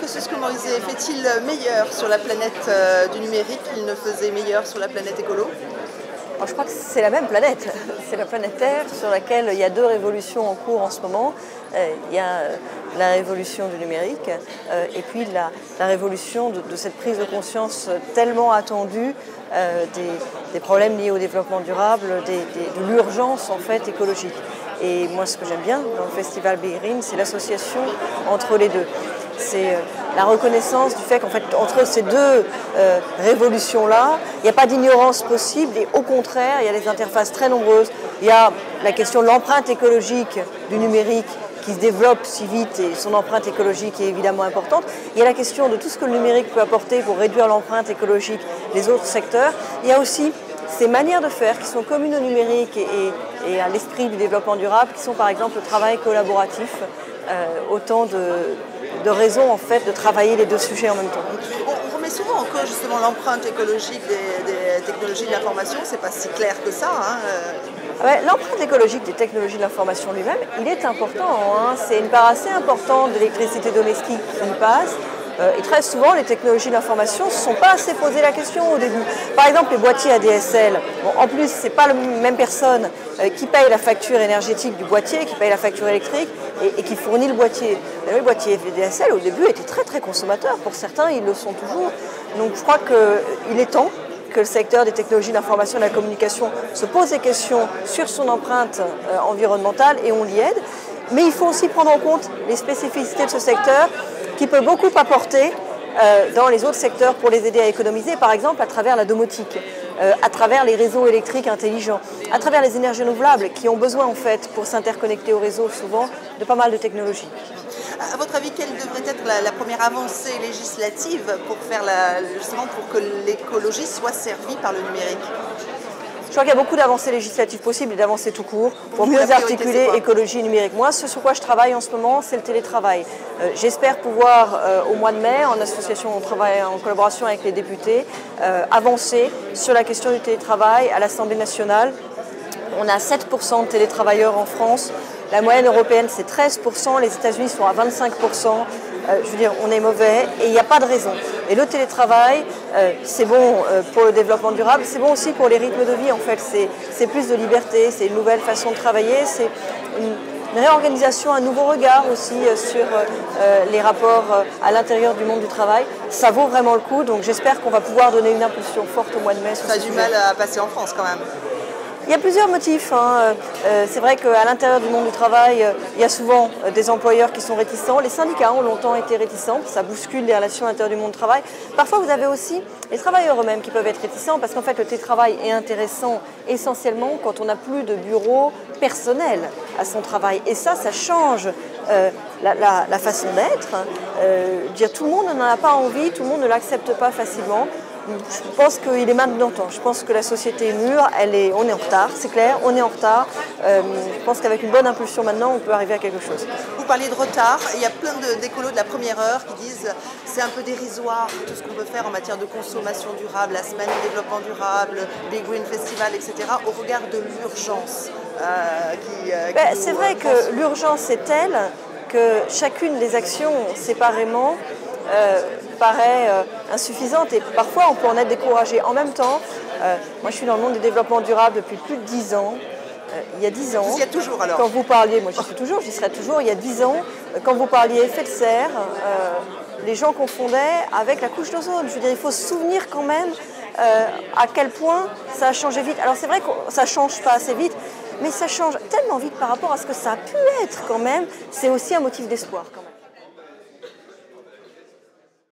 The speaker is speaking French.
Kosciusko Morizet fait-il meilleur sur la planète du numérique qu'il ne faisait meilleur sur la planète écolo? Alors, je crois que c'est la même planète, c'est la planète Terre sur laquelle il y a deux révolutions en cours en ce moment. Il y a la révolution du numérique et puis la révolution de cette prise de conscience tellement attendue des problèmes liés au développement durable, de l'urgence en fait écologique. Et moi, ce que j'aime bien dans le festival Big Green, c'est l'association entre les deux. C'est la reconnaissance du fait qu'en fait, entre ces deux révolutions-là, il n'y a pas d'ignorance possible et au contraire, il y a des interfaces très nombreuses. Il y a la question de l'empreinte écologique du numérique qui se développe si vite et son empreinte écologique est évidemment importante. Il y a la question de tout ce que le numérique peut apporter pour réduire l'empreinte écologique des autres secteurs. Il y a aussi ces manières de faire qui sont communes au numérique et à l'esprit du développement durable, qui sont par exemple le travail collaboratif, autant de raisons en fait de travailler les deux sujets en même temps. On remet souvent en cause justement l'empreinte écologique des technologies de l'information, c'est pas si clair que ça. Ouais, l'empreinte écologique des technologies de l'information lui-même, il est important. C'est une part assez importante de l'électricité domestique qui y passe. Et très souvent, les technologies de l'information ne se sont pas assez posé la question au début. Par exemple, les boîtiers ADSL. Bon, en plus, ce n'est pas la même personne qui paye la facture énergétique du boîtier, qui paye la facture électrique et qui fournit le boîtier. Les boîtiers ADSL, au début, étaient très très consommateurs. Pour certains, ils le sont toujours. Donc je crois qu'il est temps que le secteur des technologies de l'information et de la communication se pose des questions sur son empreinte environnementale et on l'y aide. Mais il faut aussi prendre en compte les spécificités de ce secteur qui peut beaucoup apporter dans les autres secteurs pour les aider à économiser, par exemple à travers la domotique, à travers les réseaux électriques intelligents, à travers les énergies renouvelables qui ont besoin en fait pour s'interconnecter au réseau souvent de pas mal de technologies. À votre avis, quelle devrait être la première avancée législative pour faire justement pour que l'écologie soit servie par le numérique? Je crois qu'il y a beaucoup d'avancées législatives possibles et d'avancées tout court pour mieux articuler écologie et numérique. Moi, ce sur quoi je travaille en ce moment, c'est le télétravail. J'espère pouvoir, au mois de mai, en association, on travaille en collaboration avec les députés, avancer sur la question du télétravail à l'Assemblée nationale. On a 7% de télétravailleurs en France. La moyenne européenne, c'est 13%. Les États-Unis sont à 25%. Je veux dire, on est mauvais et il n'y a pas de raison. Et le télétravail, c'est bon pour le développement durable, c'est bon aussi pour les rythmes de vie. En fait, c'est plus de liberté, c'est une nouvelle façon de travailler, c'est une réorganisation, un nouveau regard aussi sur les rapports à l'intérieur du monde du travail. Ça vaut vraiment le coup, donc j'espère qu'on va pouvoir donner une impulsion forte au mois de mai. Ça a du mal à passer en France quand même. Il y a plusieurs motifs. C'est vrai qu'à l'intérieur du monde du travail, il y a souvent des employeurs qui sont réticents. Les syndicats ont longtemps été réticents. Ça bouscule les relations à l'intérieur du monde du travail. Parfois, vous avez aussi les travailleurs eux-mêmes qui peuvent être réticents parce qu'en fait, le télétravail est intéressant essentiellement quand on n'a plus de bureau personnel à son travail. Et ça change la façon d'être. Dire tout le monde n'en a pas envie, tout le monde ne l'accepte pas facilement. Je pense qu'il est maintenant temps. Je pense que la société est mûre, on est en retard, c'est clair, on est en retard. Je pense qu'avec une bonne impulsion maintenant, on peut arriver à quelque chose. Vous parlez de retard, il y a plein d'écolos de la première heure qui disent c'est un peu dérisoire tout ce qu'on peut faire en matière de consommation durable, la semaine du développement durable, Big Green Festival, etc., au regard de l'urgence c'est vrai que l'urgence est telle que chacune des actions séparément paraît insuffisante et parfois on peut en être découragé. En même temps, moi je suis dans le monde du développement durable depuis plus de 10 ans. Il y a 10 ans, vous y êtes toujours alors? Quand vous parliez, moi j'y suis toujours, j'y serai toujours, il y a 10 ans, quand vous parliez effet de serre, les gens confondaient avec la couche d'ozone. Je veux dire, il faut se souvenir quand même à quel point ça a changé vite. Alors c'est vrai que ça ne change pas assez vite, mais ça change tellement vite par rapport à ce que ça a pu être quand même. C'est aussi un motif d'espoir.